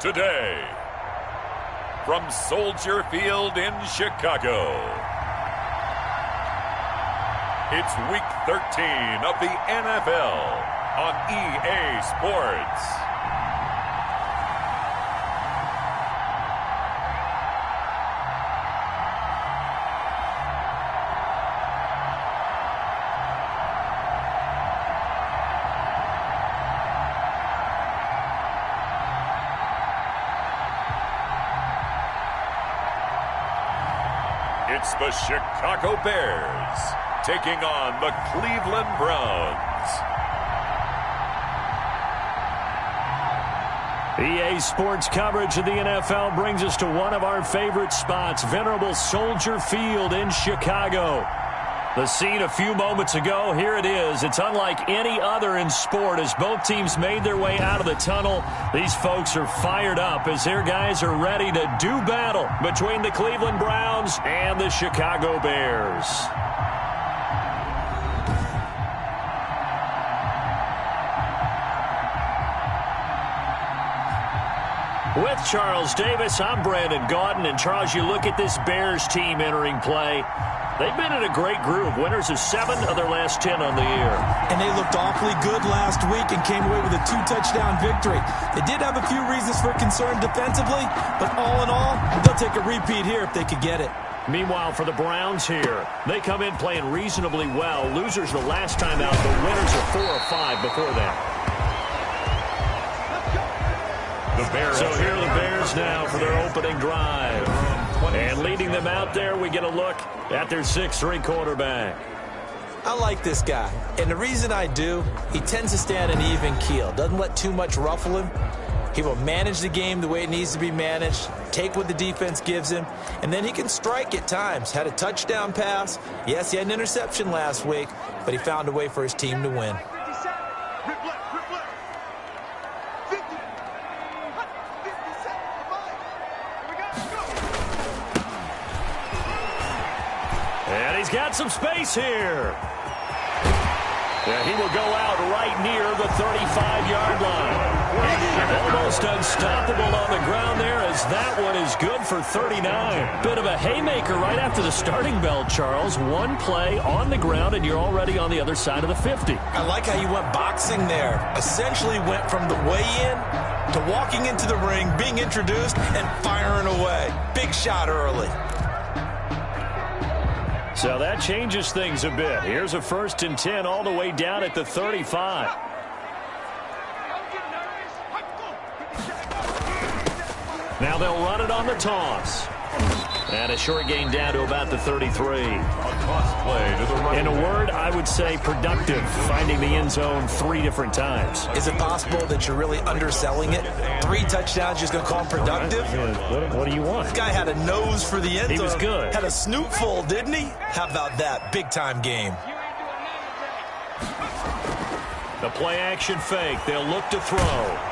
today. From Soldier Field in Chicago, it's Week 13 of the NFL on EA Sports. It's the Chicago Bears taking on the Cleveland Browns. EA Sports coverage of the NFL brings us to one of our favorite spots, venerable Soldier Field in Chicago. The scene a few moments ago, here it is. It's unlike any other in sport as both teams made their way out of the tunnel. These folks are fired up as their guys are ready to do battle between the Cleveland Browns and the Chicago Bears. With Charles Davis, I'm Brandon Gaudin. And Charles, you look at this Bears team entering play. They've been in a great groove. Winners of 7 of their last 10 on the year. And they looked awfully good last week and came away with a 2-touchdown victory. They did have a few reasons for concern defensively, but all in all, they'll take a repeat here if they could get it. Meanwhile, for the Browns here, they come in playing reasonably well. Losers the last time out, but winners are 4 of 5 before that. So here are the Bears now for their opening drive. And leading them out there, we get a look at their 6'3" quarterback. I like this guy. And the reason I do, he tends to stay on an even keel. Doesn't let too much ruffle him. He will manage the game the way it needs to be managed, take what the defense gives him, and then he can strike at times. Had a touchdown pass. Yes, he had an interception last week, but he found a way for his team to win. And he's got some space here. Yeah, he will go out right near the 35-yard line. Almost unstoppable on the ground there as that one is good for 39. Bit of a haymaker right after the starting bell, Charles. One play on the ground and you're already on the other side of the 50. I like how you went boxing there. Essentially went from the weigh-in to walking into the ring, being introduced, and firing away. Big shot early. So that changes things a bit. Here's a 1st and 10 all the way down at the 35. Now they'll run it on the toss. And a short gain down to about the 33. In a word, I would say productive, finding the end zone 3 different times. Is it possible that you're really underselling it? 3 touchdowns, just going to call him productive? What do you want? This guy had a nose for the end zone. He was good. Had a snoot full, didn't he? How about that? Big-time game. The play-action fake. They'll look to throw.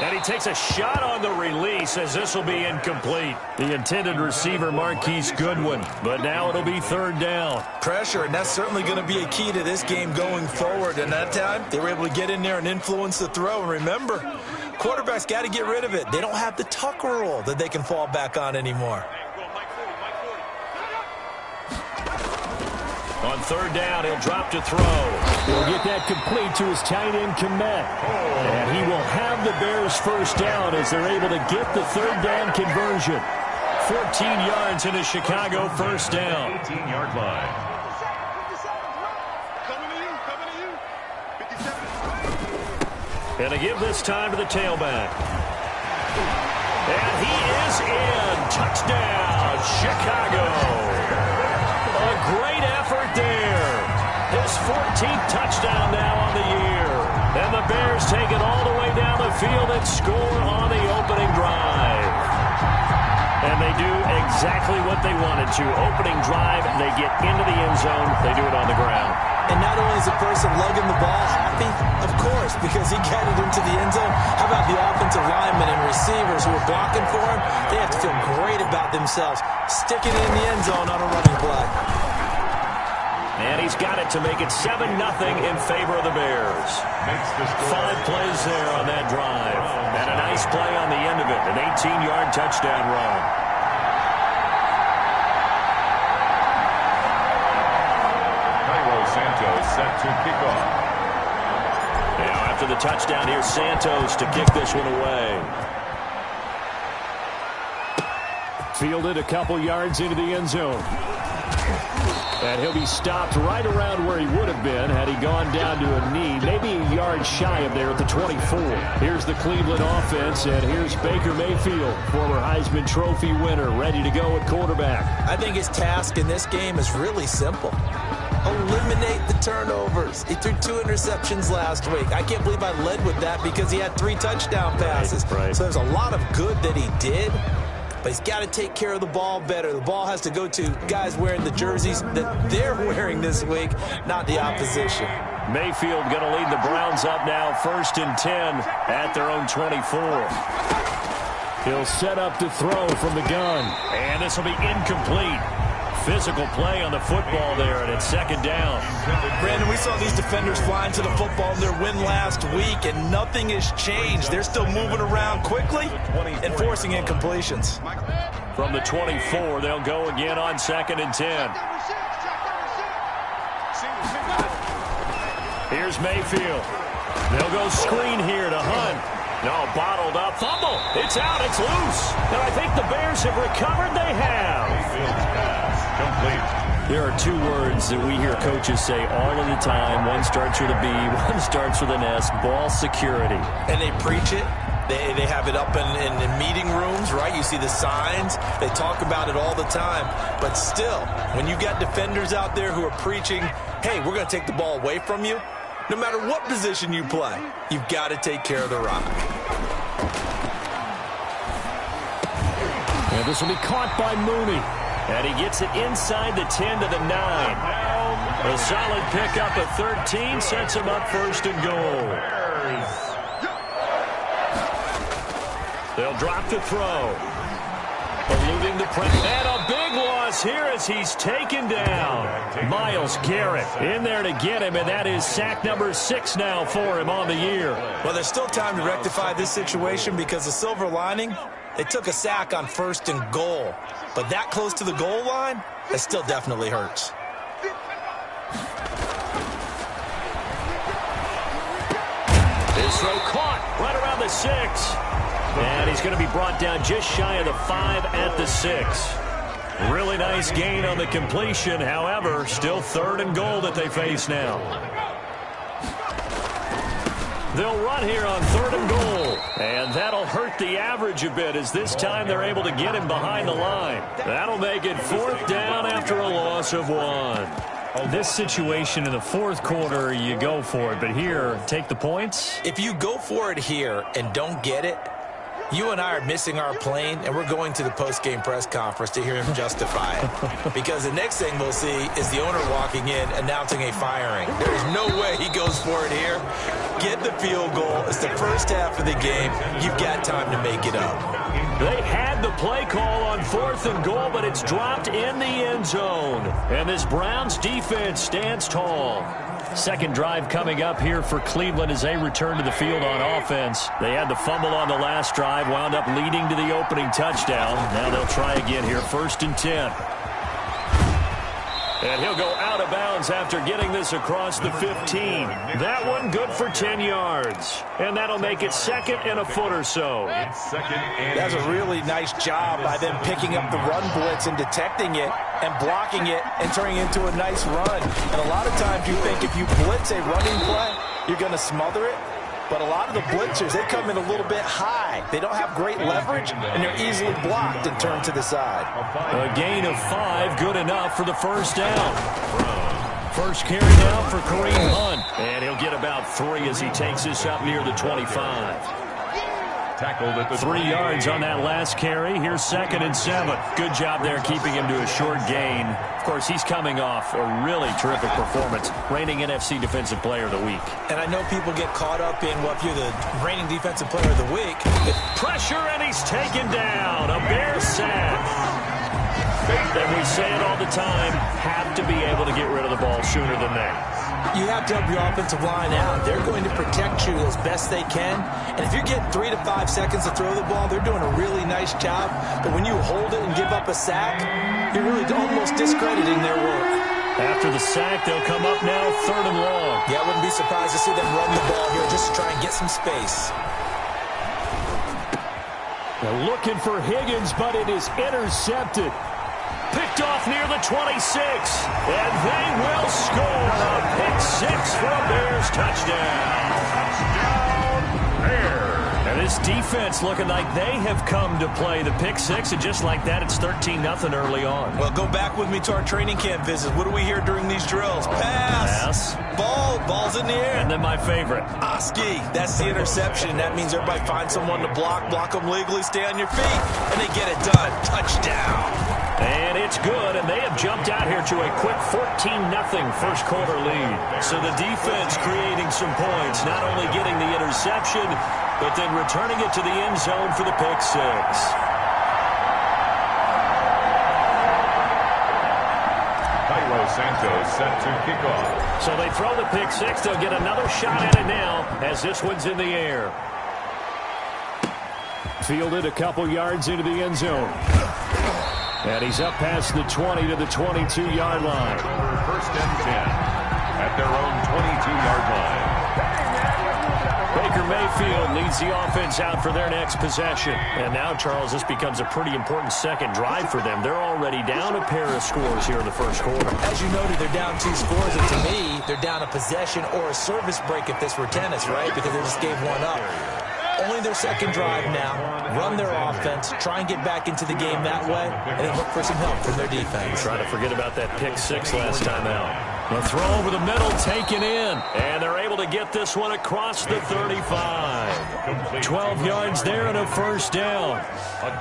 And he takes a shot on the release as this will be incomplete. The intended receiver, Marquise Goodwin. But now it'll be 3rd down. Pressure, and that's certainly going to be a key to this game going forward. And that time, they were able to get in there and influence the throw. And remember, quarterbacks got to get rid of it. They don't have the tuck rule that they can fall back on anymore. On 3rd down, he'll drop to throw. He'll get that complete to his tight end, Komet. And he will have the Bears 1st down as they're able to get the 3rd down conversion. 14 yards in a Chicago 1st down. 18-yard line. And they give this time to the tailback. And he is in. Touchdown, Chicago. A great effort there. His 14th touchdown now on the year. And the Bears take it all the way down the field and score on the opening drive. And they do exactly what they wanted to. Opening drive, they get into the end zone. They do it on the ground. And not only is the person lugging the ball happy, of course, because he got it into the end zone. How about the offensive linemen and receivers who are blocking for him? They have to feel great about themselves, sticking it in the end zone on a running play. And he's got it to make it 7-0 in favor of the Bears. 5 plays there on that drive. And a nice play on the end of it, an 18-yard touchdown run. Santos set to kick off. Now after the touchdown, here's Santos to kick this one away. Fielded a couple yards into the end zone. And he'll be stopped right around where he would have been had he gone down to a knee, maybe a yard shy of there at the 24. Here's the Cleveland offense, and here's Baker Mayfield, former Heisman Trophy winner, ready to go at quarterback. I think his task in this game is really simple. Eliminate the turnovers. He threw 2 interceptions last week. I can't believe I led with that because he had 3 touchdown passes. Right. So there's a lot of good that he did, but he's got to take care of the ball better. The ball has to go to guys wearing the jerseys that they're wearing this week, not the opposition. Mayfield going to lead the Browns up now, 1st and 10 at their own 24. He'll set up to throw from the gun. And this will be incomplete. Physical play on the football there, and it's 2nd down. Brandon, we saw these defenders flying to the football in their win last week, and nothing has changed. They're still moving around quickly and forcing incompletions. From the 24, they'll go again on 2nd and 10. Here's Mayfield. They'll go screen here to Hunt. No, bottled up. Fumble. It's out. It's loose. And I think the Bears have recovered. They have. Complete. There are 2 words that we hear coaches say all of the time. One starts with a B, one starts with an S. Ball security. And they preach it. They have it up in meeting rooms, right? You see the signs. They talk about it all the time. But still, when you got defenders out there who are preaching, hey, we're going to take the ball away from you, no matter what position you play, you've got to take care of the rock. And this will be caught by Mooney. And he gets it inside the 10 to the 9. A solid pickup of 13 sets him up 1st and goal. They'll drop the throw. Eluding the pressure. And a big loss here as he's taken down. Myles Garrett in there to get him, and that is sack number 6 now for him on the year. Well, there's still time to rectify this situation because the silver lining, they took a sack on 1st and goal. But that close to the goal line, that still definitely hurts. His throw caught right around the 6. And he's going to be brought down just shy of the 5 at the 6. Really nice gain on the completion. However, still 3rd and goal that they face now. They'll run here on 3rd and goal. And that'll hurt the average a bit as this time they're able to get him behind the line. That'll make it 4th down after a loss of 1. This situation in the 4th quarter, you go for it. But here, take the points. If you go for it here and don't get it, you and I are missing our plane, and we're going to the post-game press conference to hear him justify it. Because the next thing we'll see is the owner walking in announcing a firing. There's no way he goes for it here. Get the field goal. It's the first half of the game. You've got time to make it up. They had the play call on 4th and goal, but it's dropped in the end zone. And this Browns defense stands tall. 2nd drive coming up here for Cleveland as they return to the field on offense. They had the fumble on the last drive, wound up leading to the opening touchdown. Now they'll try again here, 1st and 10. And he'll go out of bounds after getting this across the 15. That one good for 10 yards. And that'll make it 2nd and a foot or so. That's a really nice job by them picking up the run blitz and detecting it and blocking it and turning it into a nice run. And a lot of times you think if you blitz a running play, you're going to smother it. But a lot of the blitzers, they come in a little bit high. They don't have great leverage, and they're easily blocked and turned to the side. A gain of 5, good enough for the 1st down. First carry down for Kareem Hunt. And he'll get about 3 as he takes this up near the 25. Tackled at the 3 yards on that last carry. Here's 2nd and 7. Good job there keeping him to a short gain. Of course, he's coming off a really terrific performance, reigning NFC Defensive Player of the Week. And I know people get caught up in, well, if you're the reigning Defensive Player of the Week. Pressure, and he's taken down. A Bear sack. And we say it all the time, have to be able to get rid of the ball sooner than that. You have to help your offensive line out. They're going to protect you as best they can. And if you're getting 3 to 5 seconds to throw the ball, they're doing a really nice job. But when you hold it and give up a sack, you're really almost discrediting their work. After the sack, they'll come up now 3rd and long. Yeah, I wouldn't be surprised to see them run the ball here just to try and get some space. They're looking for Higgins, but it is intercepted. Picked off near the 26, and they will score a pick 6 for a Bears touchdown. Touchdown, Bears. And this defense looking like they have come to play the pick 6, and just like that, it's 13-0 early on. Well, go back with me to our training camp visit. What do we hear during these drills? Pass. Ball's in the air. And then my favorite. Oski, that's the interception. That means everybody finds someone to block them legally, stay on your feet, and they get it done. Touchdown. And it's good, and they have jumped out here to a quick 14-0 first quarter lead. So the defense creating some points, not only getting the interception, but then returning it to the end zone for the pick 6. Cairo Santos set to kick off. So they throw the pick 6. They'll get another shot at it now as this one's in the air. Fielded a couple yards into the end zone. And he's up past the 20 to the 22-yard line. First and 10 at their own 22-yard line. Baker Mayfield leads the offense out for their next possession. And now, Charles, this becomes a pretty important second drive for them. They're already down a pair of scores here in the first quarter. As you noted, they're down 2 scores, and to me, they're down a possession or a service break if this were tennis, right? Because they just gave one up. Only their second drive now. Run their offense, try and get back into the game that way, and then look for some help from their defense. Try to forget about that pick 6 last time out. The throw over the middle, taken in, and they're able to get this one across the 35. 12 yards there and a first down.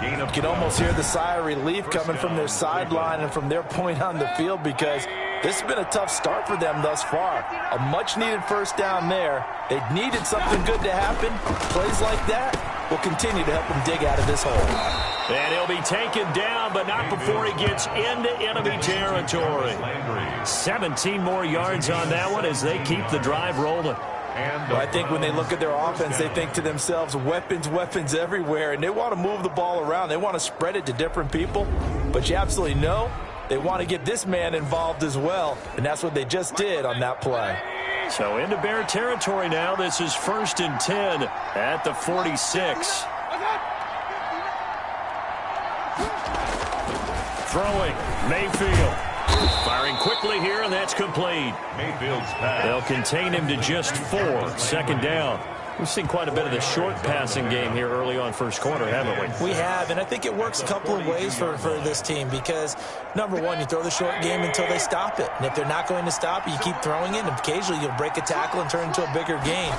You can almost hear the sigh of relief coming from their sideline and from their point on the field, because this has been a tough start for them thus far. A much-needed first down there. They needed something good to happen. Plays like that will continue to help them dig out of this hole. And he'll be taken down, but not before he gets into enemy territory. 17 more yards on that one as they keep the drive rolling. Well, I think when they look at their offense, they think to themselves, weapons everywhere, and they want to move the ball around. They want to spread it to different people, but you absolutely know they want to get this man involved as well, and that's what they just did on that play. So into Bear territory now. This is 1st and 10 at the 46. Throwing, Mayfield. Firing quickly here, and that's complete. Mayfield's pass. They'll contain him to just 4. 2nd down. We've seen quite a bit of the short passing game here early on first quarter, haven't we? We have, and I think it works a couple of ways for this team because, number one, you throw the short game until they stop it. And if they're not going to stop it, you keep throwing it, and occasionally you'll break a tackle and turn it into a bigger game.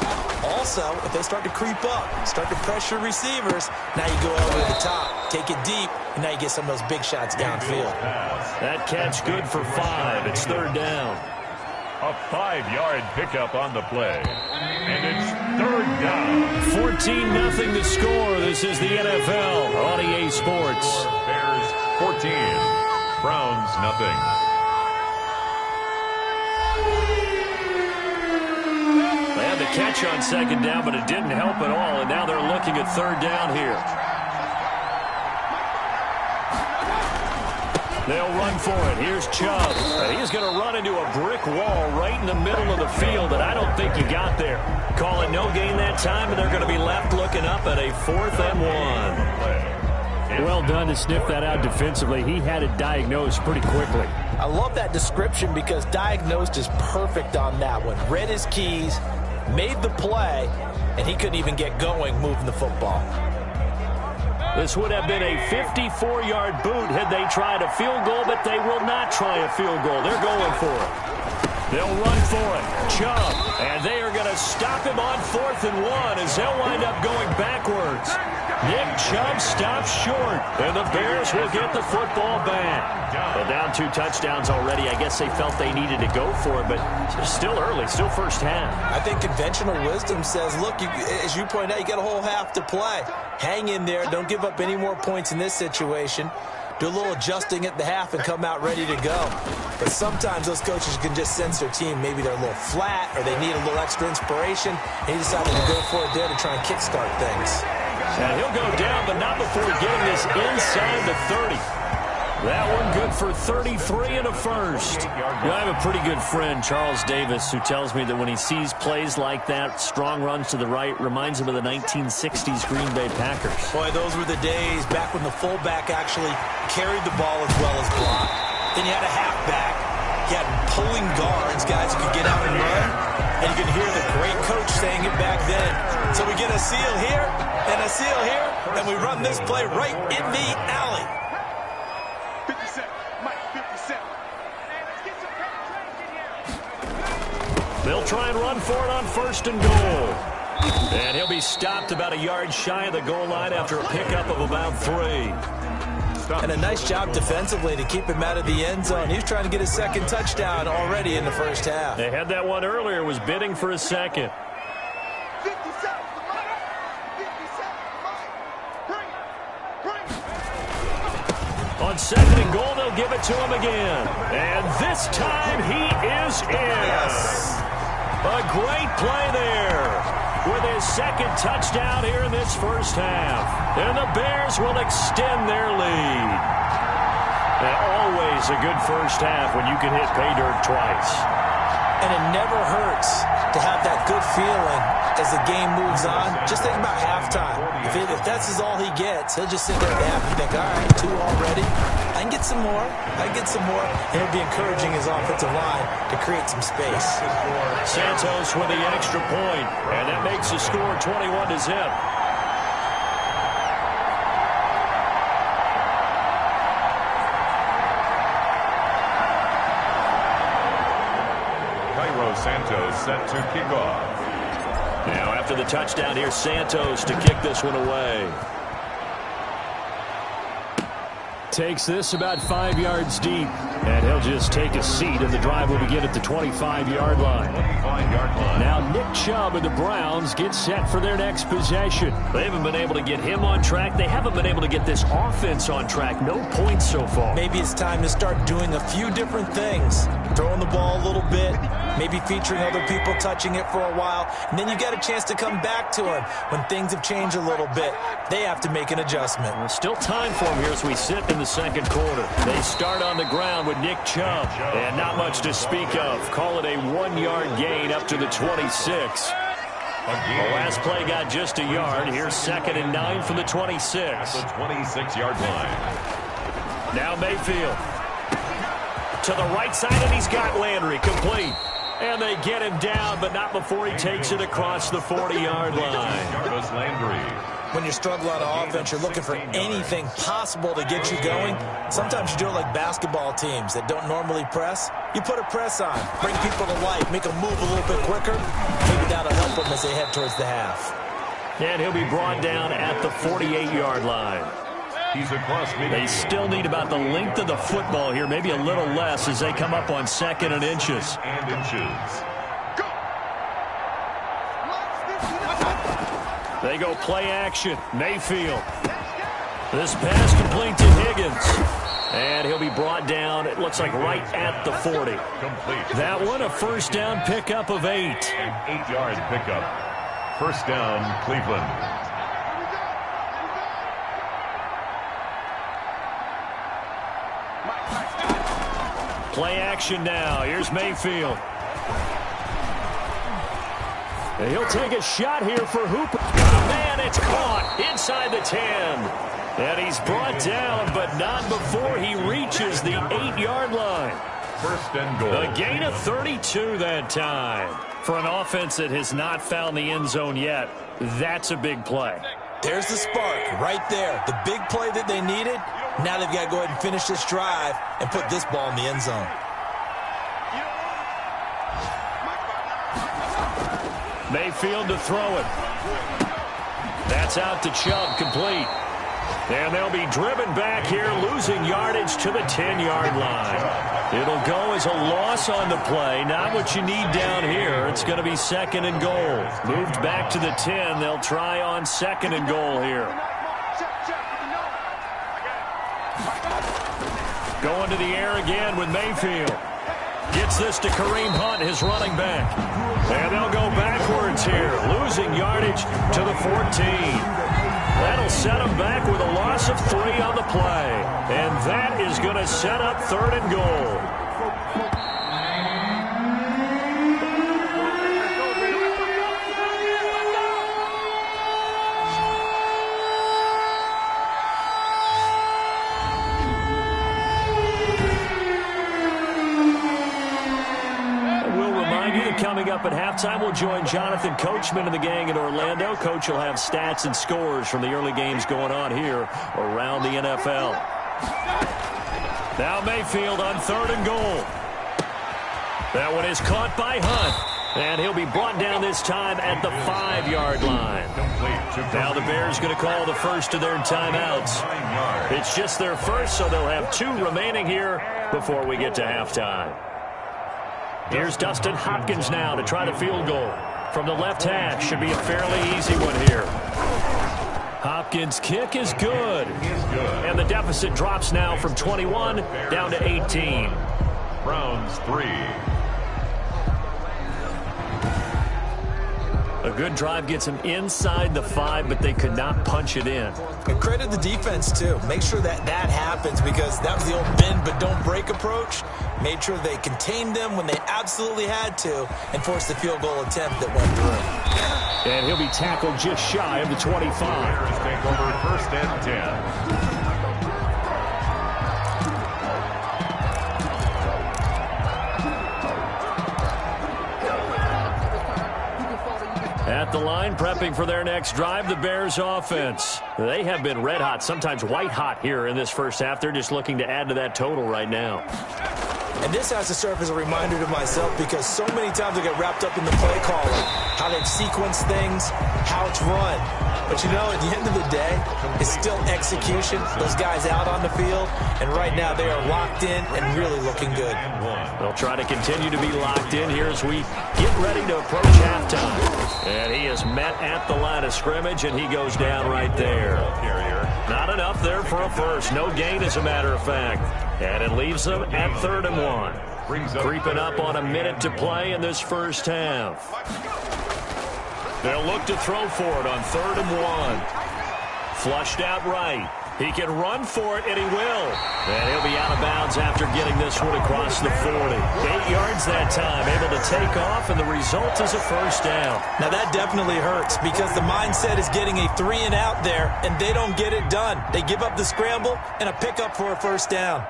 Also, if they start to creep up, start to pressure receivers, now you go over the top, take it deep, and now you get some of those big shots downfield. That catch good for 5. It's 3rd down. A 5-yard pickup on the play. And it's 3rd down. 14-0 the score. This is the NFL on EA Sports. Bears 14. Browns nothing. They had the catch on 2nd down, but it didn't help at all. And now they're looking at 3rd down here. They'll run for it. Here's Chubb. And he's going to run into a brick wall right in the middle of the field, and I don't think he got there. Call it no gain that time, and they're going to be left looking up at a 4th and 1. Well done to sniff that out defensively. He had it diagnosed pretty quickly. I love that description because diagnosed is perfect on that one. Read his keys, made the play, and he couldn't even get going moving the football. This would have been a 54-yard boot had they tried a field goal, but they will not try a field goal. They're going for it. They'll run for it. Chubb, and they are going to stop him on 4th and 1 as they'll wind up going backwards. Nick Chubb stops short, and the Bears will get the football back. Well, down 2 touchdowns already. I guess they felt they needed to go for it, but it's still early, still first half. I think conventional wisdom says, look, as you point out, you got a whole half to play. Hang in there. Don't give up any more points in this situation. do a little adjusting at the half, and come out ready to go. But sometimes those coaches can just sense their team. Maybe they're a little flat or they need a little extra inspiration, and he decided to go for it there to try and kickstart things. And he'll go down, but not before getting this inside the 30. That one good for 33 and a first. I have a pretty good friend, Charles Davis, who tells me that when he sees plays like that, strong runs to the right, reminds him of the 1960s Green Bay Packers. Boy, those were the days back when the fullback actually carried the ball as well as blocked. Then you had a halfback. You had pulling guards, guys who could get out and run. And you could hear the great coach saying it back then. So we get a seal here and a seal here, and we run this play right in the alley. They'll try and run for it on first and goal. And he'll be stopped about a yard shy of the goal line after a pickup of about 3. And a nice job defensively to keep him out of the end zone. He was trying to get his second touchdown already in the first half. They had that one earlier, was bidding for a second. On second and goal, they'll give it to him again. And this time he is in. Yes. A great play there with his second touchdown here in this first half. And the Bears will extend their lead. And always a good first half when you can hit pay dirt twice. And it never hurts to have that good feeling as the game moves on. Just think about halftime. If that's all he gets, he'll just sit there at the half and think, all right, 2 already. I can get some more. I can get some more. And he'll be encouraging his offensive line to create some space. Santos with the extra point, and that makes the score 21-0. Santos set to kick off. Now after the touchdown, here's Santos to kick this one away. Takes this about 5 yards deep, and he'll just take a seat, and the drive will begin at the 25-yard line. Now Nick Chubb and the Browns get set for their next possession. They haven't been able to get him on track. They haven't been able to get this offense on track. No points so far. Maybe it's time to start doing a few different things. Throwing the ball a little bit, maybe featuring other people touching it for a while, and then you get a chance to come back to him when things have changed a little bit. They have to make an adjustment. Well, still time for him here as we sit in the second quarter. They start on the ground with Nick Chubb, and not much to speak of. Call it a 1-yard gain up to the 26. The last play got just a yard. Here's 2nd and 9 from the 26. The 26-yard line. Now Mayfield to the right side, and he's got Landry complete. And they get him down, but not before he takes it across the 40-yard line. Jarvis Landry. When you're struggling on offense, you're looking for anything possible to get you going. Sometimes you do it like basketball teams that don't normally press. You put a press on, bring people to life, make them move a little bit quicker. Maybe that'll help them as they head towards the half. And he'll be brought down at the 48-yard line. He's across midfield. They still need about the length of the football here, maybe a little less as they come up on 2nd and inches. They go play action. Mayfield. This pass complete to Higgins. And he'll be brought down, it looks like right at the 40. Complete. That one a first down pickup of 8. An 8-yard pickup. First down, Cleveland. Play action now. Here's Mayfield. And he'll take a shot here for Hooper. Oh, man, it's caught inside the 10. And he's brought down, but not before he reaches the 8-yard line. First and goal. A gain of 32 that time. For an offense that has not found the end zone yet, that's a big play. There's the spark right there. The big play that they needed. Now they've got to go ahead and finish this drive and put this ball in the end zone. Mayfield to throw it. That's out to Chubb, complete. And they'll be driven back here, losing yardage to the 10-yard line. It'll go as a loss on the play. Not what you need down here. It's going to be 2nd and goal. Moved back to the 10. They'll try on 2nd and goal here. Going to the air again with Mayfield. Gets this to Kareem Hunt, his running back. And they'll go backwards here, losing yardage to the 14. That'll set them back with a loss of 3 on the play. And that is going to set up 3rd and goal. Coming up at halftime, we'll join Jonathan Coachman and the gang in Orlando. Coach will have stats and scores from the early games going on here around the NFL. Now Mayfield on 3rd and goal. That one is caught by Hunt, and he'll be brought down this time at the 5-yard line. Now the Bears going to call the first of their timeouts. It's just their first, so they'll have 2 remaining here before we get to halftime. Here's Dustin Hopkins now to try the field goal. From the left hash, should be a fairly easy one here. Hopkins' kick is good. And the deficit drops now from 21 down to 18. Browns 3. A good drive gets him inside the 5, but they could not punch it in. And credit the defense, too. Make sure that happens, because that was the old bend but don't break approach. Made sure they contained them when they absolutely had to and forced the field goal attempt that went through. And he'll be tackled just shy of the 25. Bears take over 1st and 10. At the line, prepping for their next drive, the Bears offense. They have been red hot, sometimes white hot here in this first half. They're just looking to add to that total right now. And this has to serve as a reminder to myself, because so many times I get wrapped up in the play calling, how they've sequenced things, how it's run. But you know, at the end of the day, it's still execution. Those guys out on the field, and right now they are locked in and really looking good. They'll try to continue to be locked in here as we get ready to approach halftime. And he is met at the line of scrimmage, and he goes down right there. Not enough there for a first. No gain, as a matter of fact. And it leaves them at 3rd and 1. Creeping up on a minute to play in this first half. They'll look to throw for it on 3rd and 1. Flushed out right. He can run for it, and he will. And he'll be out of bounds after getting this one across the 40. 8 yards that time, able to take off, and the result is a first down. Now that definitely hurts, because the mindset is getting a 3-and-out there, and they don't get it done. They give up the scramble and a pickup for a first down.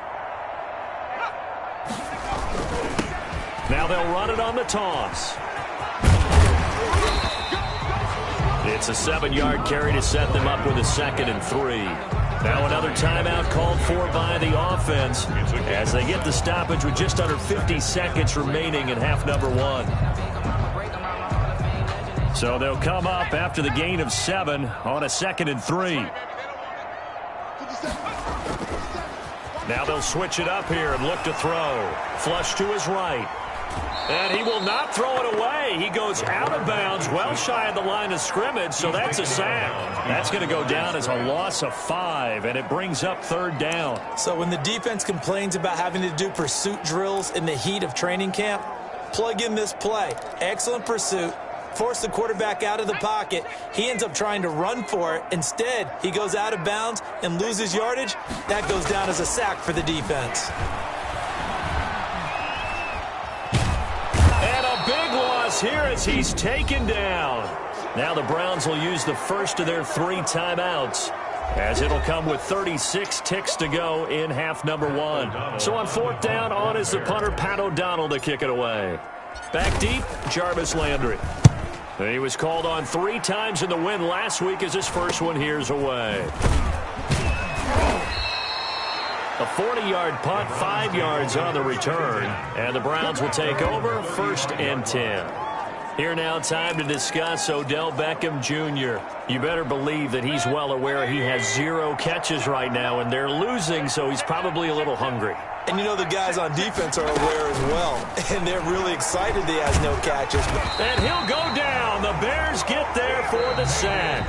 Now they'll run it on the toss. It's a 7-yard carry to set them up with a 2nd and 3. Now another timeout called for by the offense as they get the stoppage with just under 50 seconds remaining in half number 1. So they'll come up after the gain of 7 on a 2nd and 3. Now they'll switch it up here and look to throw. Flush to his right. And he will not throw it away. He goes out of bounds, well shy of the line of scrimmage, so that's a sack. That's going to go down as a loss of 5, and it brings up 3rd down. So when the defense complains about having to do pursuit drills in the heat of training camp, plug in this play. Excellent pursuit. Force the quarterback out of the pocket. He ends up trying to run for it. Instead, he goes out of bounds and loses yardage. That goes down as a sack for the defense. Here as he's taken down. Now the Browns will use the first of their 3 timeouts, as it'll come with 36 ticks to go in half number 1. So on 4th down, on is the punter, Pat O'Donnell, to kick it away. Back deep, Jarvis Landry. He was called on 3 times in the win last week, as his first one here's away. A 40-yard punt, 5 yards on the return. And the Browns will take over 1st and 10. Here now, time to discuss Odell Beckham Jr. You better believe that he's well aware he has 0 catches right now, and they're losing, so he's probably a little hungry. And you know the guys on defense are aware as well. And they're really excited he has no catches. And he'll go down. The Bears get there for the sack.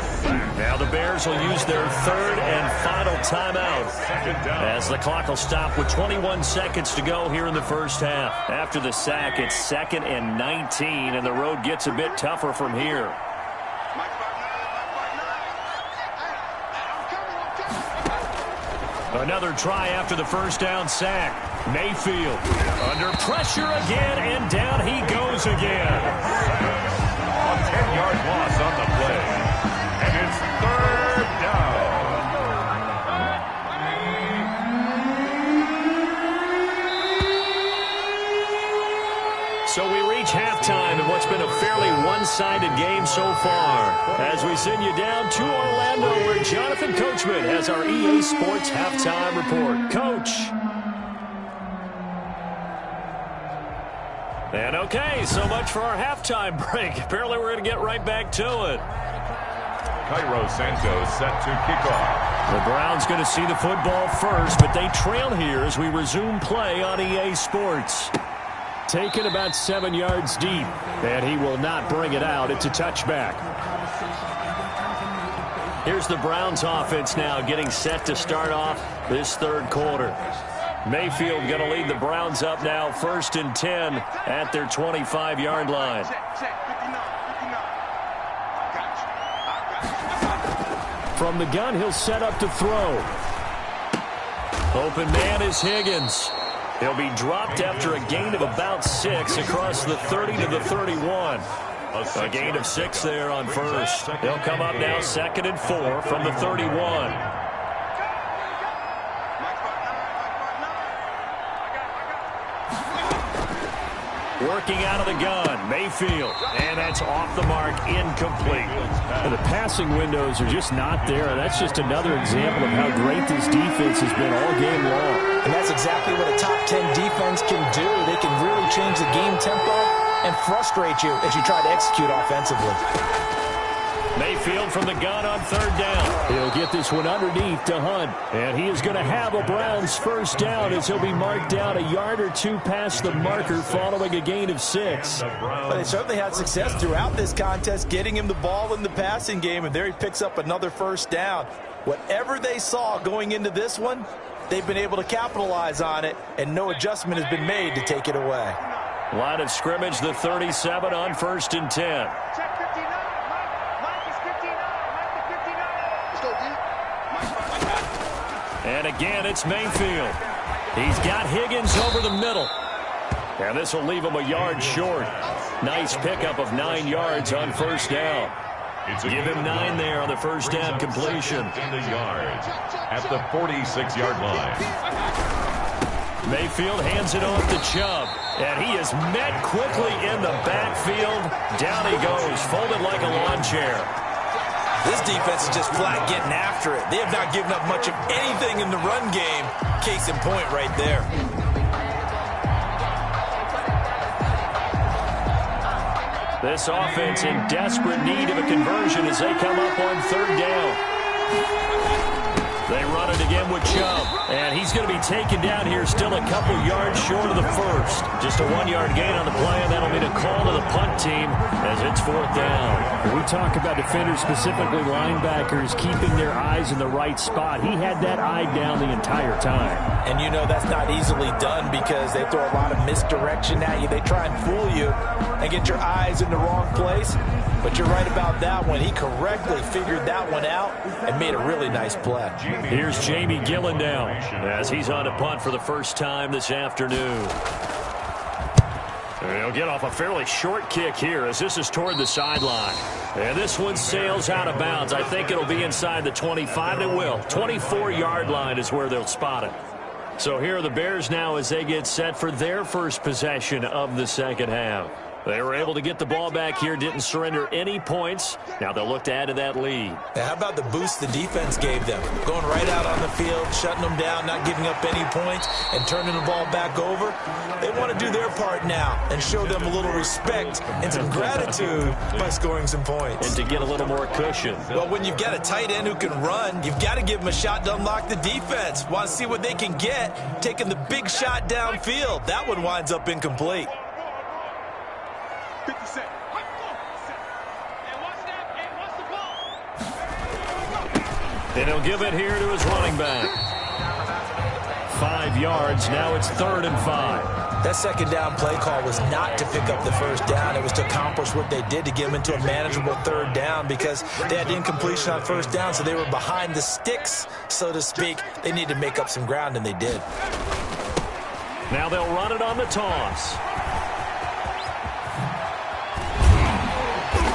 Now the Bears will use their third and final timeout as the clock will stop with 21 seconds to go here in the first half. After the sack, it's 2nd and 19, and the road gets a bit tougher from here. Another try after the first down sack. Mayfield under pressure again, and down he goes again. A 10-yard loss on the play. And it's 3rd down. So we reach halftime in what's been a fairly one-sided game so far. As we send you down to Orlando, where Jonathan Coachman has our EA Sports halftime report. Coach. And okay, so much for our halftime break. Apparently we're going to get right back to it. Cairo Santos set to kick off. The Browns going to see the football first, but they trail here as we resume play on EA Sports. Taken about 7 yards deep, and he will not bring it out. It's a touchback. Here's the Browns offense now getting set to start off this third quarter. Mayfield going to lead the Browns up now 1st and 10 at their 25-yard line. From the gun, he'll set up to throw. Open man is Higgins. He'll be dropped after a gain of about 6 across the 30 to the 31. A gain of 6 there on first. They'll come up now 2nd and 4 from the 31. Working out of the gun, Mayfield, and that's off the mark, incomplete. The passing windows are just not there. That's just another example of how great this defense has been all game long. And that's exactly what a top 10 defense can do. They can really change the game tempo and frustrate you as you try to execute offensively. Mayfield from the gun on 3rd down. He'll get this one underneath to Hunt. And he is going to have a Browns first down as he'll be marked down a yard or 2 past the marker following a gain of 6. But they certainly had success throughout this contest, getting him the ball in the passing game, and there he picks up another first down. Whatever they saw going into this one, they've been able to capitalize on it, and no adjustment has been made to take it away. Line of scrimmage, the 37 on 1st and 10. And again, it's Mayfield. He's got Higgins over the middle. And this will leave him a yard short. Nice pickup of 9 yards on first down. Give him 9 there on the first down completion. In the yards at the 46-yard line. Mayfield hands it off to Chubb. And he is met quickly in the backfield. Down he goes, folded like a lawn chair. This defense is just flat getting after it. They have not given up much of anything in the run game. Case in point right there. This offense in desperate need of a conversion as they come up on 3rd down. They run it again with Chubb. And he's going to be taken down here still a couple yards short of the first. Just a 1-yard gain on the play, and that'll mean a call to the punt team as it's 4th down. When we talk about defenders, specifically linebackers, keeping their eyes in the right spot, he had that eye down the entire time. And you know that's not easily done because they throw a lot of misdirection at you. They try and fool you and get your eyes in the wrong place. But you're right about that one. He correctly figured that one out and made a really nice play. Here's Jamie Gillen now as he's on a punt for the first time this afternoon. He'll get off a fairly short kick here as this is toward the sideline. And this one sails out of bounds. I think it'll be inside the 25. It will. 24-yard line is where they'll spot it. So here are the Bears now as they get set for their first possession of the second half. They were able to get the ball back here, didn't surrender any points. Now they'll look to add to that lead. Now, how about the boost the defense gave them? Going right out on the field, shutting them down, not giving up any points, and turning the ball back over. They want to do their part now and show them a little respect and some gratitude by scoring some points. And to get a little more cushion. Well, when you've got a tight end who can run, you've got to give him a shot to unlock the defense. Want to see what they can get, taking the big shot downfield. That one winds up incomplete. And he'll give it here to his running back. 5 yards. Now it's 3rd and 5. That second down play call was not to pick up the first down. It was to accomplish what they did to get them into a manageable 3rd down because they had incompletion on first down, so they were behind the sticks, so to speak. They needed to make up some ground, and they did. Now they'll run it on the toss.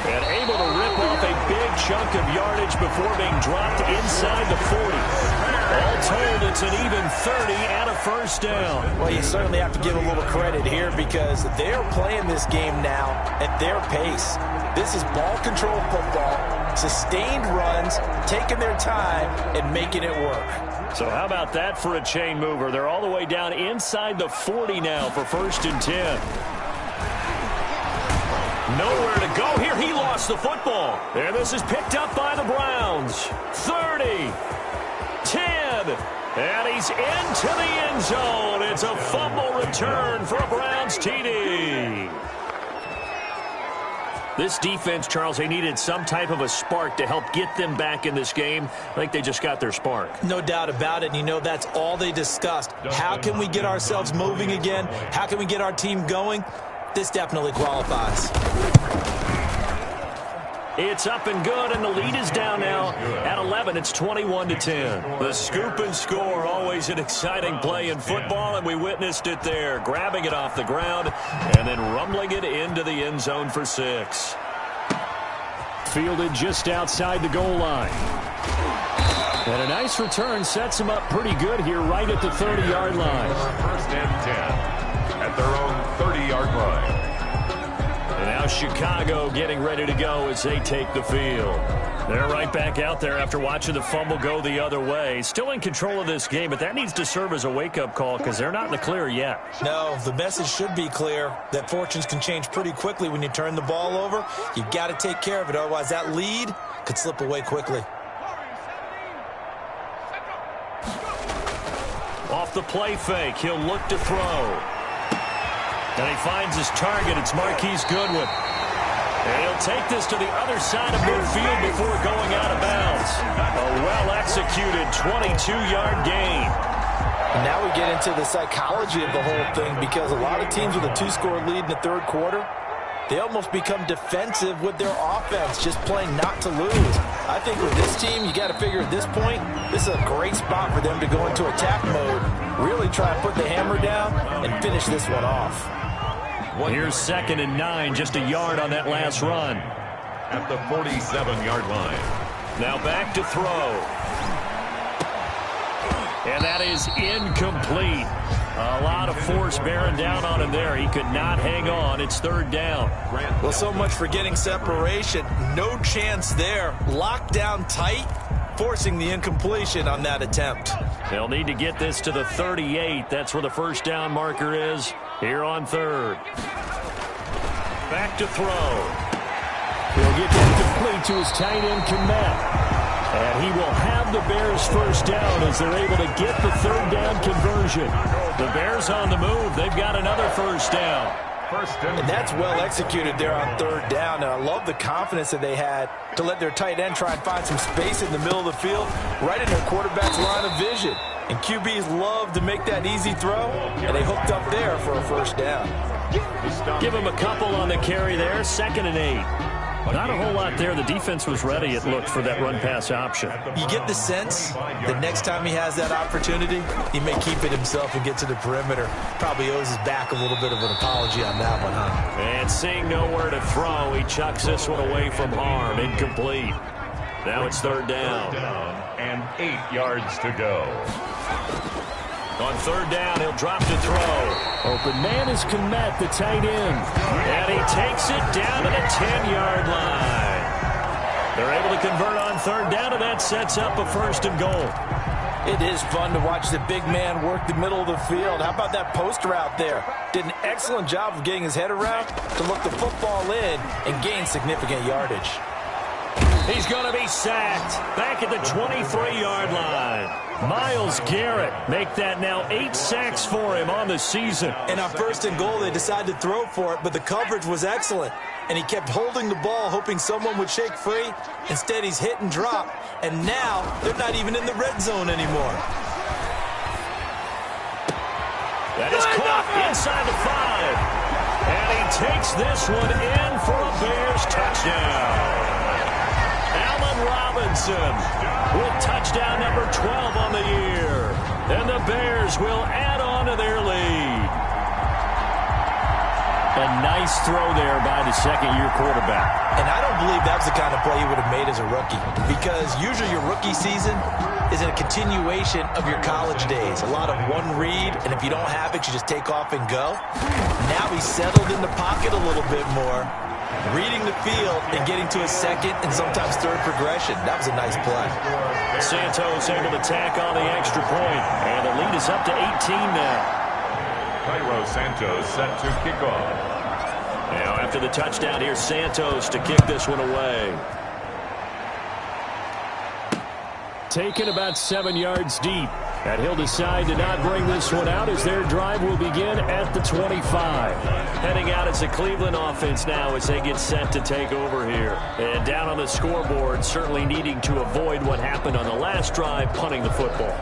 And able to rip off a big chunk of yardage before being dropped inside the 40. All told, it's an even 30 and a first down. Well, you certainly have to give a little credit here because they're playing this game now at their pace. This is ball control football, sustained runs, taking their time, and making it work. So how about that for a chain mover? They're all the way down inside the 40 now for 1st and 10. Nowhere to go here. He lost the football. And this is picked up by the Browns. 30, 10, and he's into the end zone. It's a fumble return for a Browns TD. This defense, Charles, they needed some type of a spark to help get them back in this game. I think they just got their spark. No doubt about it. And, you know, that's all they discussed. How can we get ourselves moving again? How can we get our team going? This definitely qualifies. It's up and good, and the lead is down now at 11. It's 21-10. The scoop and score, always an exciting play in football, and we witnessed it there. Grabbing it off the ground and then rumbling it into the end zone for 6. Fielded just outside the goal line. And a nice return sets him up pretty good here right at the 30-yard line. 1st and 10 at their own 30-yard line. And now Chicago getting ready to go as they take the field. They're right back out there after watching the fumble go the other way. Still in control of this game, but that needs to serve as a wake-up call because they're not in the clear yet. No, the message should be clear that fortunes can change pretty quickly when you turn the ball over. You've got to take care of it, otherwise that lead could slip away quickly. Off the play fake, he'll look to throw. And he finds his target. It's Marquise Goodwin. And he'll take this to the other side of midfield before going out of bounds. A well-executed 22-yard gain. And now we get into the psychology of the whole thing because a lot of teams with a 2-score lead in the 3rd quarter, they almost become defensive with their offense, just playing not to lose. I think with this team, you got to figure at this point, this is a great spot for them to go into attack mode, really try to put the hammer down and finish this one off. Here's 2nd and 9, just a yard on that last run. At the 47-yard line. Now back to throw. And that is incomplete. A lot of force bearing down on him there. He could not hang on. It's 3rd down. Well, so much for getting separation. No chance there. Locked down tight, forcing the incompletion on that attempt. They'll need to get this to the 38. That's where the first down marker is here on 3rd. Back to throw. He'll get that complete to his tight end, Komet. And he will have the Bears first down as they're able to get the 3rd down conversion. The Bears on the move. They've got another first down. And that's well executed there on 3rd down. And I love the confidence that they had to let their tight end try and find some space in the middle of the field, right in their quarterback's line of vision. And QBs love to make that easy throw, and they hooked up there for a first down. Give him a couple on the carry there. 2nd and 8. Not a whole lot there. The defense was ready, it looked, for that run-pass option. You get the sense that next time he has that opportunity, he may keep it himself and get to the perimeter. Probably owes his back a little bit of an apology on that one, huh? And seeing nowhere to throw, he chucks this one away from harm. Incomplete. Now it's 3rd down. And 8 yards to go. On third down, he'll drop to throw. Open man is Kmet, the tight end. And he takes it down to the 10-yard line. They're able to convert on third down, and that sets up a 1st and goal. It is fun to watch the big man work the middle of the field. How about that post route there? Did an excellent job of getting his head around to look the football in and gain significant yardage. He's going to be sacked back at the 23-yard line. Myles Garrett make that now 8 sacks for him on the season. And on 1st and goal, they decided to throw for it, but the coverage was excellent. And he kept holding the ball, hoping someone would shake free. Instead, he's hit and drop. And now, they're not even in the red zone anymore. That is caught inside the 5. And he takes this one in for a Bears touchdown. Allen Robinson with touchdown number 12 on the year. And the Bears will add on to their lead. A nice throw there by the second-year quarterback. And I don't believe that was the kind of play he would have made as a rookie. Because usually your rookie season is a continuation of your college days. A lot of one read, and if you don't have it, you just take off and go. Now he's settled in the pocket a little bit more, reading the field and getting to his second and sometimes third progression. That was a nice play. Santos able to tack on the extra point, and the lead is up to 18 now. Cairo Santos set to kick off. Now after the touchdown, here's Santos to kick this one away. Taken about 7 yards deep. And he'll decide to not bring this one out as their drive will begin at the 25. Heading out as the Cleveland offense now as they get set to take over here. And down on the scoreboard, certainly needing to avoid what happened on the last drive, punting the football.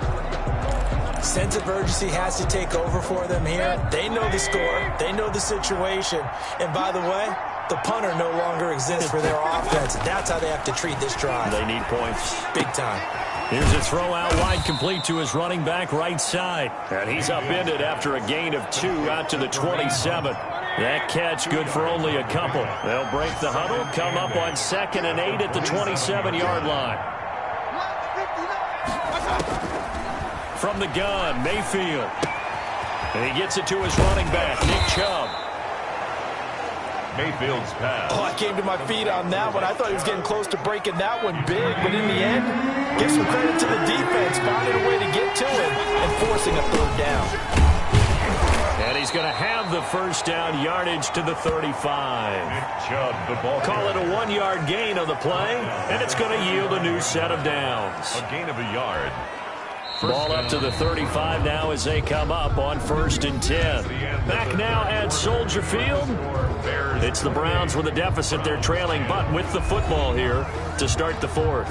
Sense of urgency has to take over for them here. They know the score. They know the situation. And by the way, the punter no longer exists for their offense. That's how they have to treat this drive. They need points. Big time. Here's a throw out wide complete to his running back right side. And he's upended after a gain of 2 out to the 27. That catch good for only a couple. They'll break the huddle, come up on 2nd and 8 at the 27-yard line. From the gun, Mayfield. And he gets it to his running back, Nick Chubb. Mayfield's pass. Oh, I came to my feet on that one. I thought he was getting close to breaking that one big, but in the end, give some credit to the defense, finding a way to get to it and forcing a 3rd down. And he's going to have the 1st down, yardage to the 35. Nick Chubb, the ball. Call it a 1-yard gain on the play, and it's going to yield a new set of downs. A gain of a yard. Ball up to the 35 now as they come up on 1st and 10. Back now at Soldier Field. It's the Browns with a deficit. They're trailing, but with the football here to start the 4th.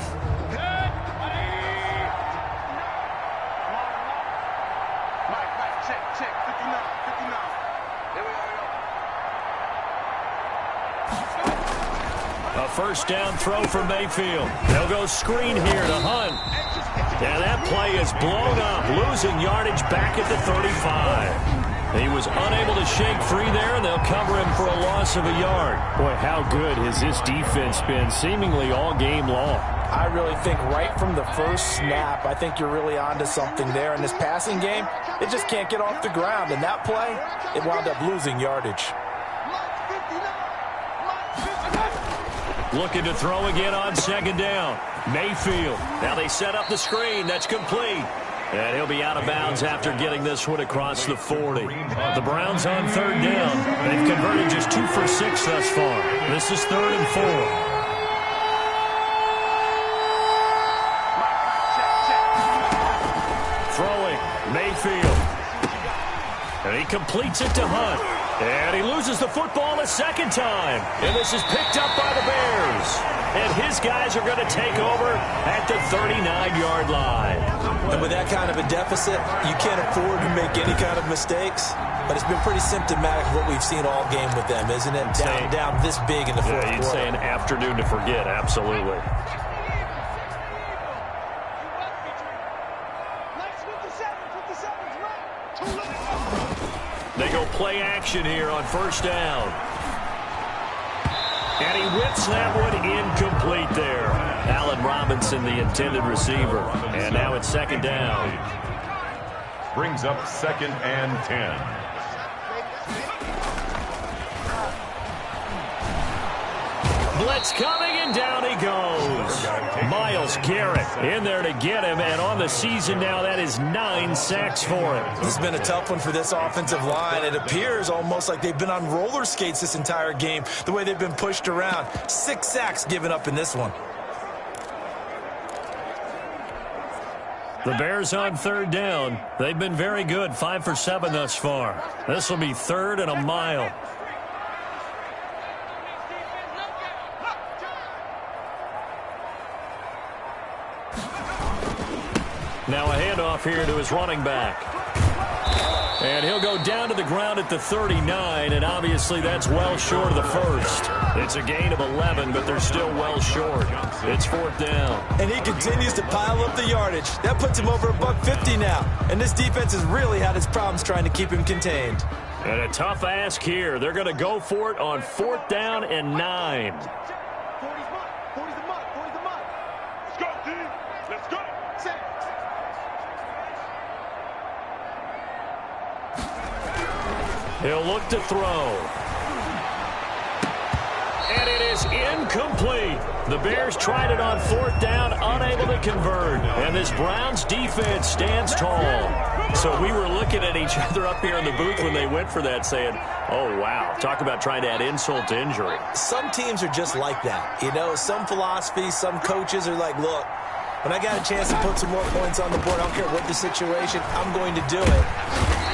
A 1st down throw for Mayfield. They'll go screen here to Hunt. And that play is blown up, losing yardage back at the 35. He was unable to shake free there, and they'll cover him for a loss of a yard. Boy, how good has this defense been seemingly all game long? I really think right from the first snap, I think you're really onto something there. In this passing game, it just can't get off the ground. And that play, it wound up losing yardage. Looking to throw again on 2nd down. Mayfield. Now they set up the screen. That's complete. And he'll be out of bounds after getting this one across the 40. The Browns on 3rd down. They've converted just 2 for 6 thus far. This is 3rd and 4. Throwing. Mayfield. And he completes it to Hunt. And he loses the football a 2nd time. And this is picked up by the Bears. And his guys are going to take over at the 39-yard line. And with that kind of a deficit, you can't afford to make any kind of mistakes. But it's been pretty symptomatic of what we've seen all game with them, isn't it? Down this big in the 4th quarter. You'd say an afternoon to forget, absolutely. They go play action here on 1st down. And he whips that one incomplete there. Allen Robinson, the intended receiver. And now it's 2nd down. Brings up 2nd and 10. Blitz coming, and down he goes. Myles Garrett in there to get him, and on the season now, that is 9 sacks for him. This has been a tough one for this offensive line. It appears almost like they've been on roller skates this entire game, the way they've been pushed around. 6 sacks given up in this one. The Bears on 3rd down. They've been very good, 5 for 7 thus far. This will be 3rd and a mile. Now a handoff here to his running back. And he'll go down to the ground at the 39, and obviously that's well short of the first. It's a gain of 11, but they're still well short. It's 4th down. And he continues to pile up the yardage. That puts him over $150 now. And this defense has really had its problems trying to keep him contained. And a tough ask here. They're going to go for it on 4th down and 9. He'll look to throw. And it is incomplete. The Bears tried it on 4th down, unable to convert. And this Browns defense stands tall. So we were looking at each other up here in the booth when they went for that, saying, oh, wow, talk about trying to add insult to injury. Some teams are just like that. You know, some philosophies, some coaches are like, look, when I got a chance to put some more points on the board, I don't care what the situation, I'm going to do it.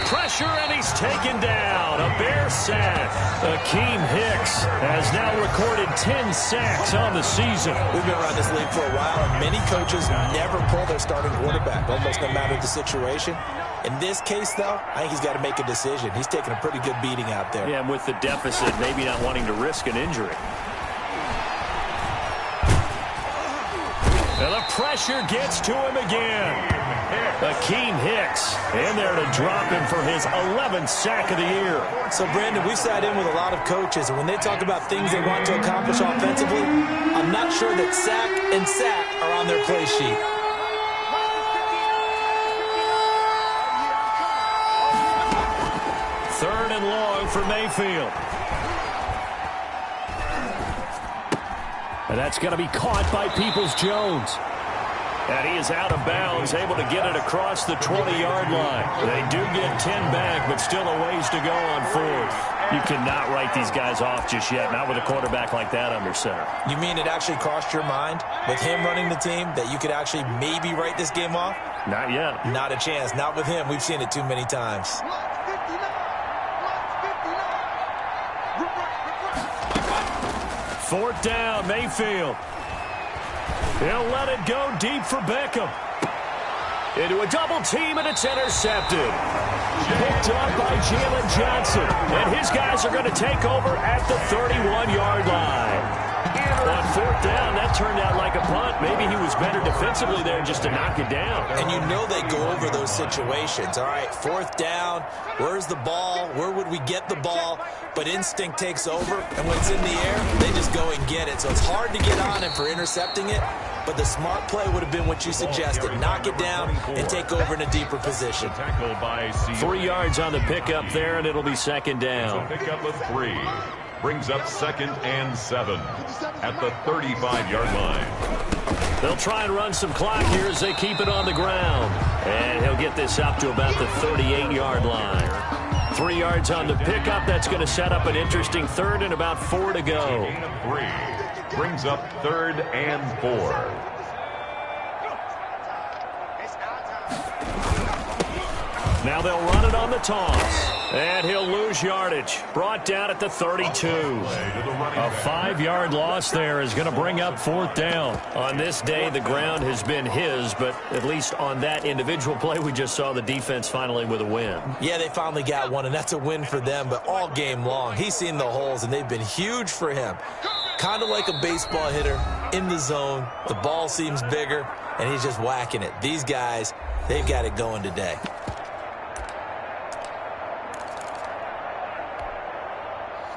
Pressure, and he's taken down. A Bear sack. Akeem Hicks has now recorded 10 sacks on the season. We've been around this league for a while, and many coaches never pull their starting quarterback, almost no matter the situation. In this case, though, I think he's got to make a decision. He's taking a pretty good beating out there. Yeah, and with the deficit, maybe not wanting to risk an injury. And the pressure gets to him again. Akeem Hicks in there to drop him for his 11th sack of the year. So, Brandon, we've sat in with a lot of coaches, and when they talk about things they want to accomplish offensively, I'm not sure that sack and sack are on their play sheet. Third and long for Mayfield. And that's going to be caught by Peoples-Jones. And he is out of bounds, able to get it across the 20-yard line. They do get 10 back, but still a ways to go on 4th. You cannot write these guys off just yet, not with a quarterback like that under center. You mean it actually crossed your mind, with him running the team, that you could actually maybe write this game off? Not yet. Not a chance. Not with him. We've seen it too many times. Fourth down, Mayfield. He'll let it go deep for Beckham. Into a double team, and it's intercepted. Picked up by Jalen Johnson. And his guys are going to take over at the 31-yard line. On 4th down, that turned out like a punt. Maybe he was better defensively there just to knock it down. And you know they go over those situations. All right, 4th down, where's the ball? Where would we get the ball? But instinct takes over, and when it's in the air, they just go and get it. So it's hard to get on him for intercepting it, but the smart play would have been what you suggested. Knock it down and take over in a deeper position. 3 yards on the pickup there, and it'll be 2nd down. Pickup of 3. Brings up 2nd and 7 at the 35-yard line. They'll try and run some clock here as they keep it on the ground. And he'll get this up to about the 38-yard line. 3 yards on the pickup. That's going to set up an interesting 3rd and about 4 to go. Gain of 3. Brings up 3rd and 4. Now they'll run it on the toss. And he'll lose yardage. Brought down at the 32. A 5-yard loss there is going to bring up 4th down. On this day, the ground has been his, but at least on that individual play, we just saw the defense finally with a win. Yeah, they finally got one, and that's a win for them, but all game long, he's seen the holes, and they've been huge for him. Kind of like a baseball hitter in the zone. The ball seems bigger, and he's just whacking it. These guys, they've got it going today.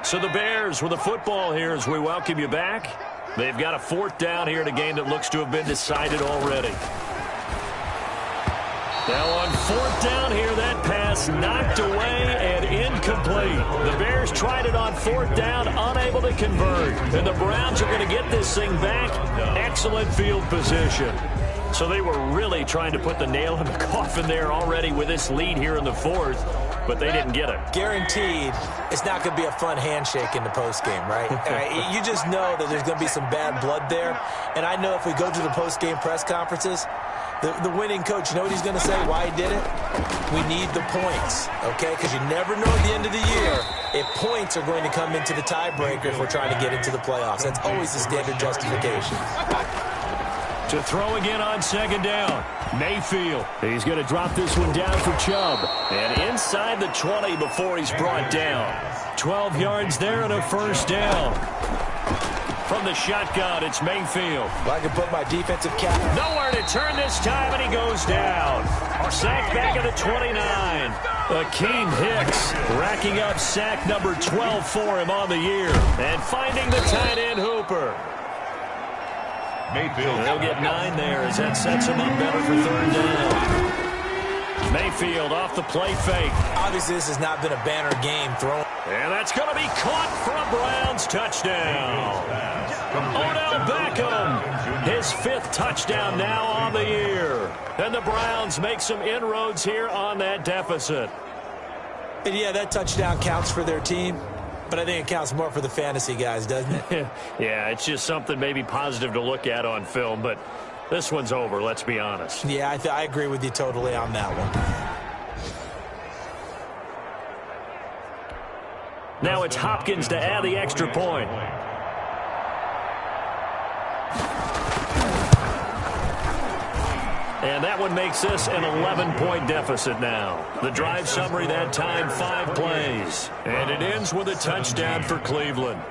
So the Bears with a football here as we welcome you back. They've got a 4th down here in a game that looks to have been decided already. Now on 4th down here, that pass knocked away and incomplete. The Bears tried it on 4th down, unable to convert. And the Browns are going to get this thing back. Excellent field position. So they were really trying to put the nail in the coffin there already with this lead here in the 4th, but they didn't get it. Guaranteed it's not going to be a fun handshake in the postgame, right? You just know that there's going to be some bad blood there. And I know if we go to the postgame press conferences, the winning coach, you know what he's going to say, why he did it? We need the points, okay? Because you never know at the end of the year if points are going to come into the tiebreaker if we're trying to get into the playoffs. That's always the standard justification. To throw again on 2nd down. Mayfield. He's going to drop this one down for Chubb. And inside the 20 before he's brought down. 12 yards there and a 1st down. From the shotgun, it's Mayfield. Well, I can put my defensive cap. Nowhere to turn this time, and he goes down. Sack back at the 29. Akeem Hicks racking up sack number 12 for him on the year. And finding the tight end Hooper. Mayfield. They'll get 9 there as that sets him up better for 3rd down. Mayfield off the play fake. Obviously, this has not been a banner game thrown. And that's going to be caught for a Browns touchdown. Odell Beckham, his 5th touchdown now on the year. And the Browns make some inroads here on that deficit. And yeah, that touchdown counts for their team. But I think it counts more for the fantasy guys, doesn't it? Yeah, it's just something maybe positive to look at on film, but this one's over, let's be honest. Yeah, I agree with you totally on that one. Now it's Hopkins to add the extra point. And that one makes this an 11-point deficit now. The drive summary that time, 5 plays. And it ends with a touchdown for Cleveland.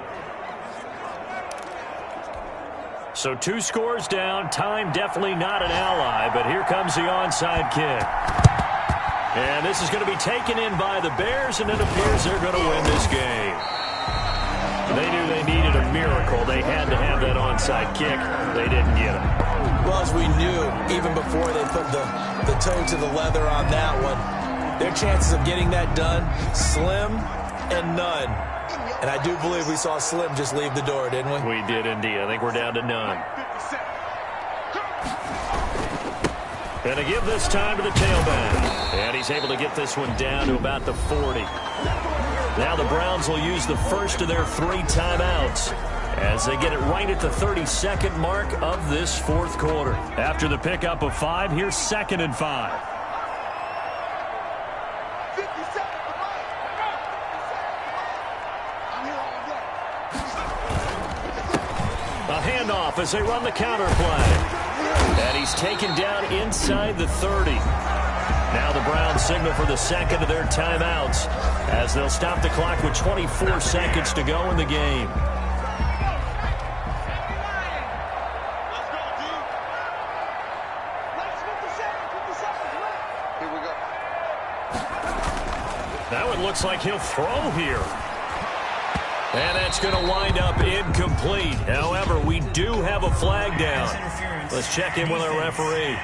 So 2 scores down. Time definitely not an ally, but here comes the onside kick. And this is going to be taken in by the Bears, and it appears they're going to win this game. They knew they needed a miracle. They had to have that onside kick. They didn't get it. Well, as we knew, even before they put the toe to the leather on that one, their chances of getting that done, slim and none. And I do believe we saw Slim just leave the door, didn't we? We did indeed. I think we're down to none. And to give this time to the tailback. And he's able to get this one down to about the 40. Now the Browns will use the first of their 3 timeouts as they get it right at the 32nd mark of this 4th quarter. After the pickup of 5, here's 2nd and 5. A handoff as they run the counter play. And he's taken down inside the 30. Now the Browns signal for the 2nd of their timeouts as they'll stop the clock with 24 seconds to go in the game. That one looks like he'll throw here. And that's going to wind up incomplete. However, we do have a flag down. Let's check in with our referee.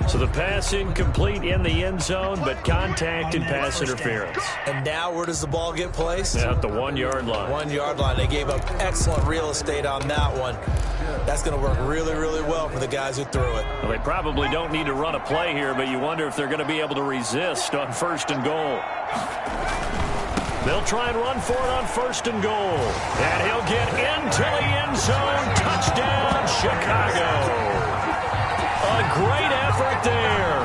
So the pass incomplete in the end zone, but contact and pass interference. And now where does the ball get placed? At the 1-yard line. 1-yard line. They gave up excellent real estate on that one. That's going to work really, really well for the guys who threw it. Well, they probably don't need to run a play here, but you wonder if they're going to be able to resist on 1st and goal. They'll try and run for it on 1st and goal. And he'll get into the end zone. Touchdown, Chicago. A great effort there.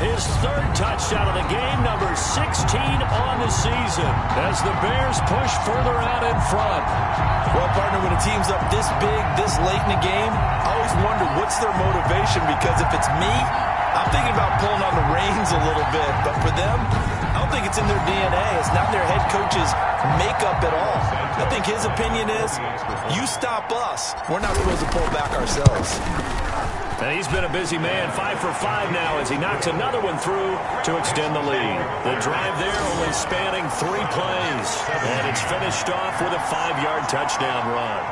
His 3rd touchdown of the game, number 16 on the season, as the Bears push further out in front. Well, partner, when a team's up this big, this late in the game, I always wonder what's their motivation, because if it's me, I'm thinking about pulling on the reins a little bit. But for them, I don't think it's in their DNA. It's not their head coach's makeup at all. I think his opinion is, you stop us, we're not supposed to pull back ourselves. And he's been a busy man, 5 for 5 now as he knocks another one through to extend the lead. The drive there only spanning 3 plays. And it's finished off with a 5-yard touchdown run.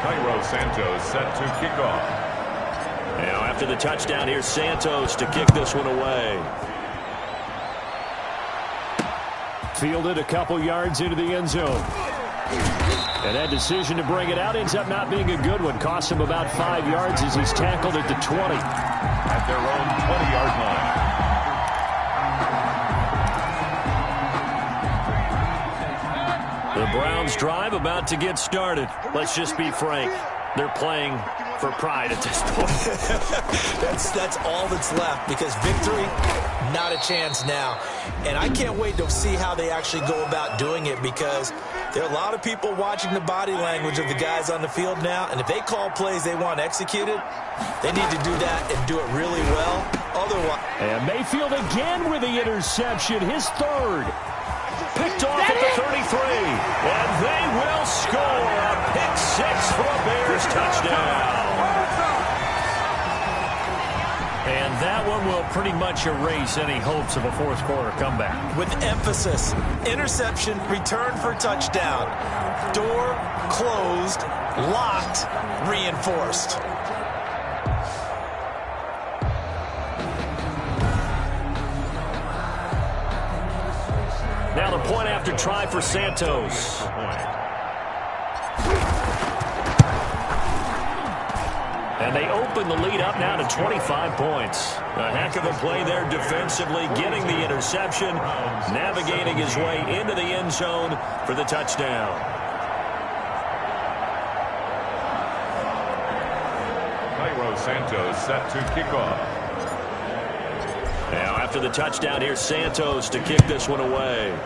Cairo Santos set to kick off. Now after the touchdown, here's Santos to kick this one away. Fielded a couple yards into the end zone. And that decision to bring it out ends up not being a good one. Costs him about 5 yards as he's tackled at the 20. At their own 20-yard line. The Browns drive about to get started. Let's just be frank. They're playing for pride at this point. That's all that's left, because victory, not a chance now. And I can't wait to see how they actually go about doing it, because there are a lot of people watching the body language of the guys on the field now, and if they call plays they want executed, they need to do that and do it really well. Otherwise... And Mayfield again with the interception, his third. Picked off at the 33, and they will score a pick six for a Bears touchdown. And that one will pretty much erase any hopes of a fourth quarter comeback. With emphasis, interception, return for touchdown. Door closed, locked, reinforced. Now the point after try for Santos. And they open the lead up now to 25 points. A heck of a play there defensively, getting the interception, navigating his way into the end zone for the touchdown. Cairo Santos set to kick off. Now after the touchdown, here's Santos to kick this one away.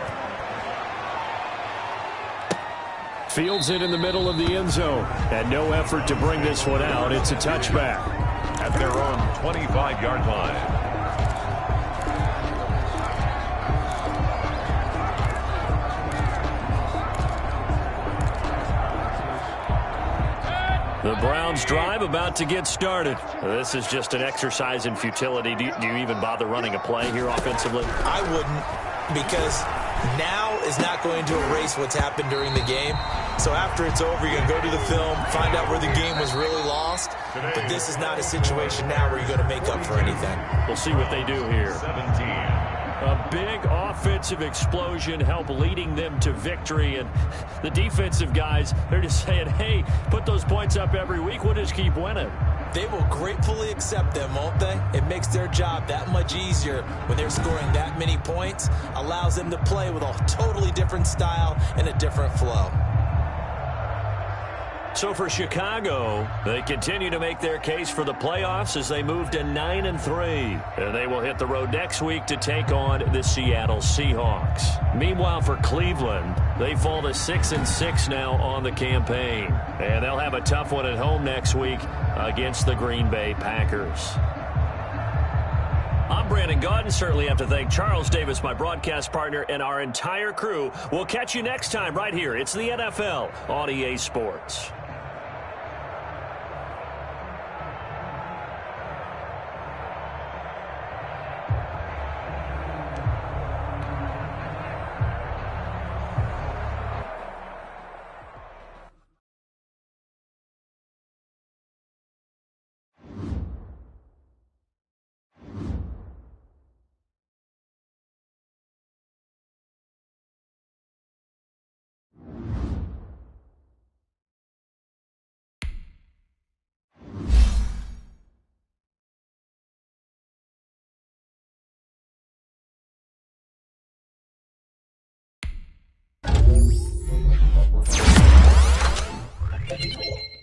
Fields it in the middle of the end zone. And no effort to bring this one out. It's a touchback. At their own 25-yard line. The Browns drive about to get started. This is just an exercise in futility. Do you even bother running a play here offensively? I wouldn't, because now is not going to erase what's happened during the game. So after it's over, you're going to go to the film, find out where the game was really lost. But this is not a situation now where you're going to make up for anything. We'll see what they do here. 17. A big offensive explosion helped leading them to victory. And the defensive guys, they're just saying, hey, put those points up every week. We'll just keep winning. They will gratefully accept them, won't they? It makes their job that much easier when they're scoring that many points. Allows them to play with a totally different style and a different flow. So for Chicago, they continue to make their case for the playoffs as they move to 9-3. And they will hit the road next week to take on the Seattle Seahawks. Meanwhile, for Cleveland, they fall to 6-6 now on the campaign. And they'll have a tough one at home next week against the Green Bay Packers. I'm Brandon Gaudin. Certainly have to thank Charles Davis, my broadcast partner, and our entire crew. We'll catch you next time right here. It's the NFL on EA Sports. Thank you.